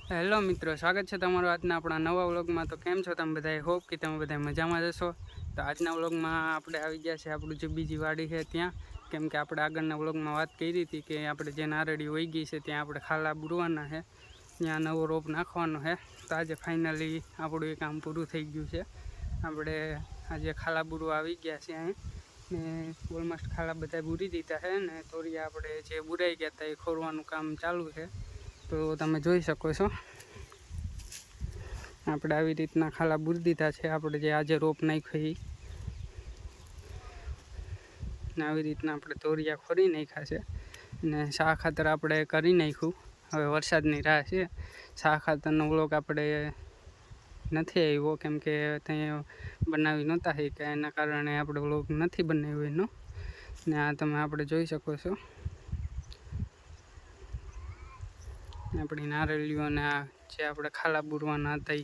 Hello મિત્રો, સ્વાગત છે તમારું આજના આપણા નવા વ્લોગમાં। તો કેમ છો તમે બધા? હોપ કે તમે બધા મજામાં જશો। તો આજના વ્લોગમાં આપણે આવી ગયા છે આપણું જે બીજી વાડી છે ત્યાં, કેમ કે આપણે આગળના વ્લોગમાં વાત કરી હતી કે આપણે જે નારળી વહી ગઈ છે ત્યાં આપણે ખાલા બુરવાના છે, ત્યાં નવો રોપ નાખવાનો છે। તો આજે ફાઇનલી આપણું એ કામ પૂરું થઈ ગયું છે। આપણે આજે ખાલા બુરવા આવી ગયા છે અહીં ને ઓલમોસ્ટ ખાલા બધા બુરી દીધા છે ને તોરિયા આપણે જે બુરાઈ ગયા હતા એ ખોરવાનું કામ ચાલુ છે। તો તમે જોઈ શકો છો આપણે આવી રીતના ખાલા બુરી દીધા છે। આપણે જે આજે રોપ નાખ્યો ને આવી રીતના આપણે તોરિયા ખોરી નાખ્યા છે ને શા ખાતર આપણે કરી નાખ્યું। હવે વરસાદની રાહ છે, શા ખાતરનો વ્લોગ આપણે નથી આવ્યો કેમ કે ત્યાં બનાવી નહોતા કે એના કારણે આપણે વ્લોગ નથી બનાવ્યો એનો। ને આ તમે આપણે જોઈ શકો છો આપણી નારળીઓને આ જે આપણે ખાલા બુરવાના હતા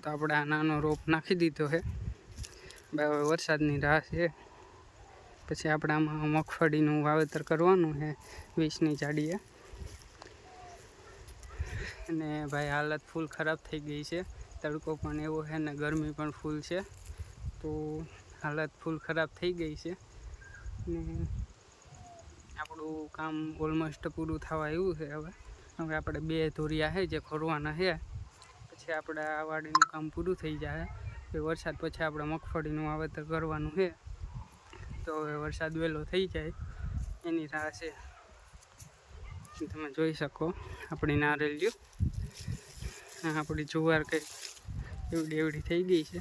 તો આપણે આ નાનો રોપ નાખી દીધો છે। હવે વરસાદની રાહ છે, પછી આપણે આમાં મગફળીનું વાવેતર કરવાનું છે 20ની જાડીએ। અને ભાઈ હાલત ફૂલ ખરાબ થઈ ગઈ છે, તડકો પણ એવો છે ને ગરમી પણ ફૂલ છે, તો હાલત ફૂલ ખરાબ થઈ ગઈ છે ને આપણું કામ ઓલમોસ્ટ પૂરું થવા આવ્યું છે। હવે આપણે 2 ધોરિયા છે જે ખોરવાના છે, પછી આપણે આ વાડીનું કામ પૂરું થઈ જાય। તો વરસાદ પછી આપણે મગફળીનું વાવેતર કરવાનું છે, તો હવે વરસાદ વહેલો થઈ જાય એની રાહ છે। તમે જોઈ શકો આપણી નારળીઓ, આપણી જુવાર કંઈક એવડી થઈ ગઈ છે।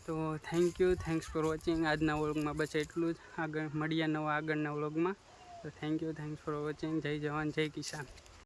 તો થેન્ક્સ ફોર વોચિંગ। આજના વ્લોગમાં બસ એટલું જ, આગળ મળીએ નવા આગળના વ્લોગમાં। તો થેન્ક્સ ફોર વોચિંગ। જય જવાન જય કિસાન।